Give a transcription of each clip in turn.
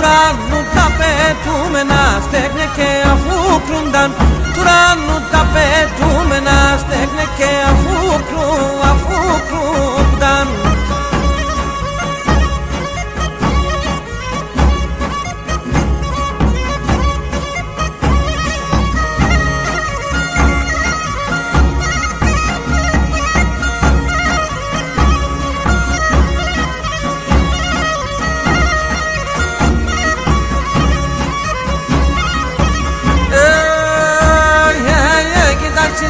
ουρανού τα πετούμενα στέκνε και αφού κρούνταν, του ουρανού τα πετούμενα στέκνε και αφού κρούνταν.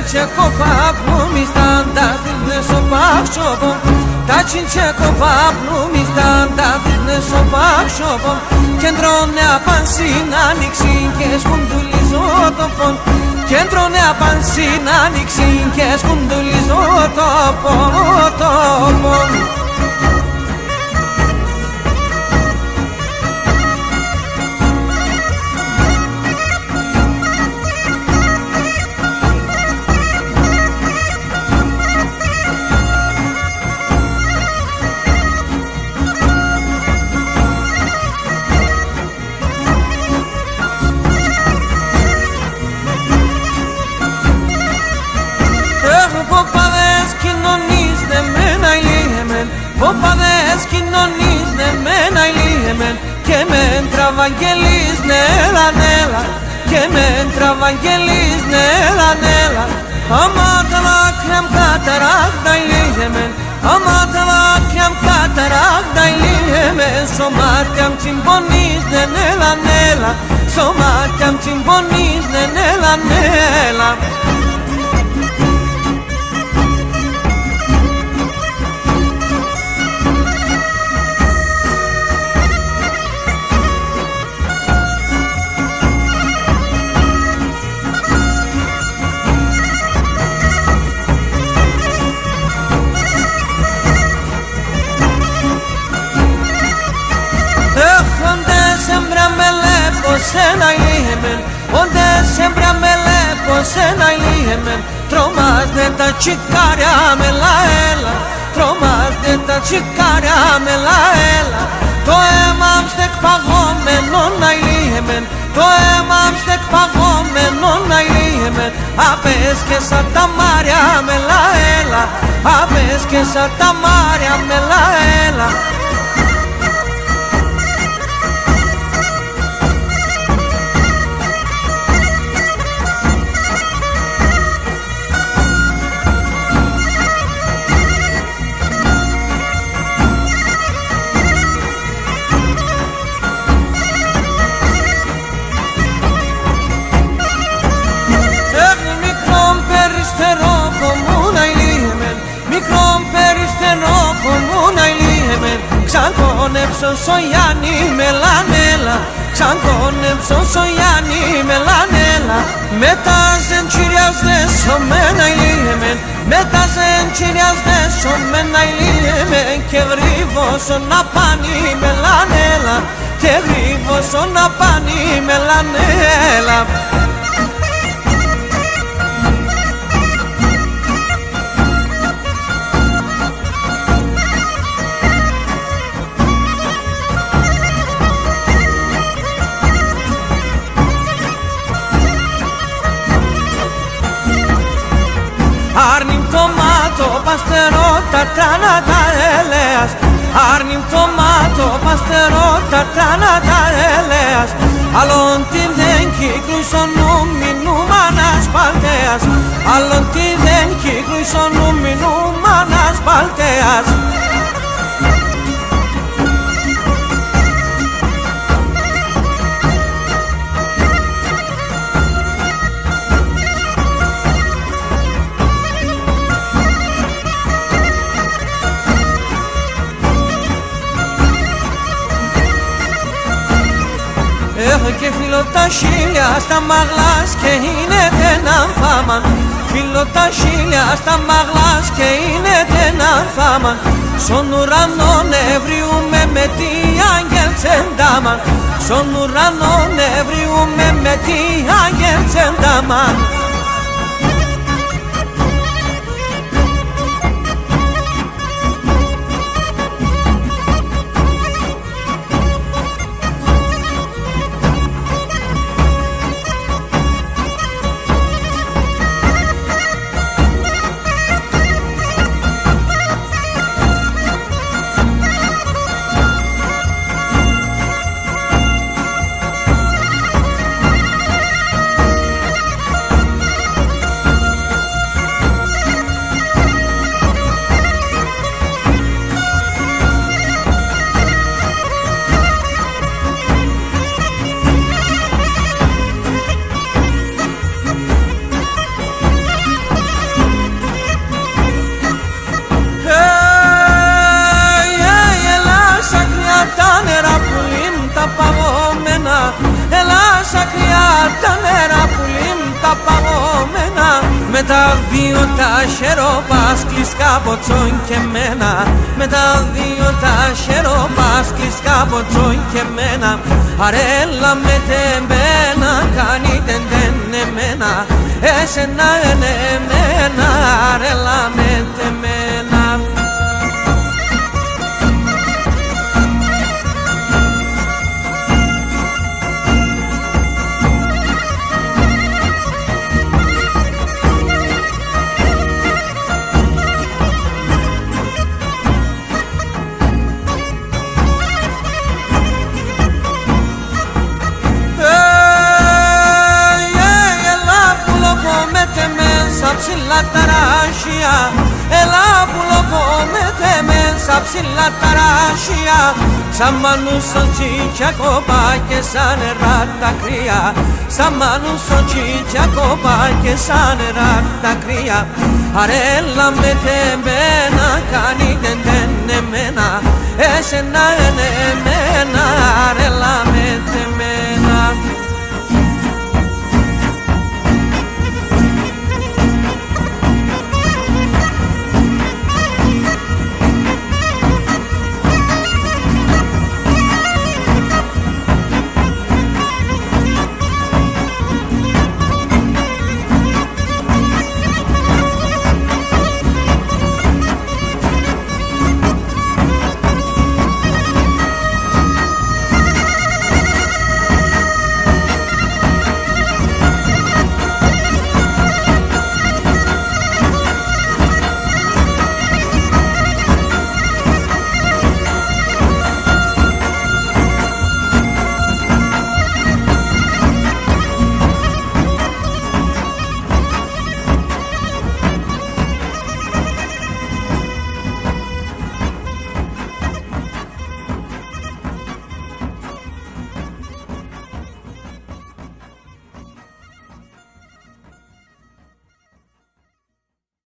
cince copa plumistan da dizne sopak şobom Da cince copa plumistan da dizne sopak şobom Kendrone apansin aniksin και σκουντουλίζω το πον Kendrone apansin aniksin και σκουντουλίζω το πον Ποπαδές κοινωνείς ναι μένα ηλίεμεν και μεν τραβαγγελείς ναι έλα και μεν τραβαγγελείς ναι έλα Άμα τα δάκρυα μ' καταράκτα ηλίεμεν Άμα τα δάκρυα μ' καταράκτα ηλίεμεν Σωμάτια μ' τσιμπονείς ναι έλα Σωμάτια μ' τσιμπονείς ναι έλα Σένα ηλίεμεν, όντε σέμπρα με λέπω σένα ηλίεμεν Τρομάζνε τα τσικάρια με λαέλα Τρομάζνε τα τσικάρια με λαέλα Το αίμα μ' στεκ παγωμένο να ηλίεμεν Το αίμα μ' στεκ παγωμένο να ηλίεμεν Απες και σαν τα μάρια με λαέλα Απες και σαν τα μάρια με λαέλα Ξανκόνεψον Σογιάννη μελανέλα Ξανκόνεψον Σογιάννη μελανέλα Μετά ζεν τσιριάς δεσομένα ηλίεμεν Μετά ζεν τσιριάς δεσομένα ηλίεμεν Και γρήβωσον να πάνει μελανέλα Και γρήβωσον να πάνει μελανέλα Άρνημ τομάτο παστερό τα τράνα τα ελέας Άρνημ τομάτο παστερό τα τράνα τα ελέας Άλλον τι δεν κύκλους ο νου μηνούμανας παλτέας Άλλον τι δεν κύκλους ο νου μηνούμανας παλτέας Έχω και φίλο τα χίλια στα μαγλάς και είναι τέναν φάμαν Φίλο τα χίλια στα μαγλάς και είναι τέναν φάμαν Στον ουρανό νευριούμε με τι άγγελ τσεντάμαν Στον ουρανό νευριούμε με τι άγγελ τσεντάμαν χεροπάς κλεισκα ποτσόν και μένα. Με τα δύο τα χεροπάς κλεισκα ποτσόν και μένα. Αρέλα με τεμένα κάνει τεντεν εμένα. Εσένα είναι εμένα, αρέλα με τεμένα. Sa ψηλά ταράσια, έλα που λογόμετε μέσα ψηλά ταράσια. Σαν μανούσον τσίτσια κόπα και σαν νερά τα κρύα. Σαν μανούσον τσίτσια κόπα και σαν νερά τα κρύα. Αρέλα με τεμένα κάνει τεντεν εμένα. Εσένα είναι εμένα.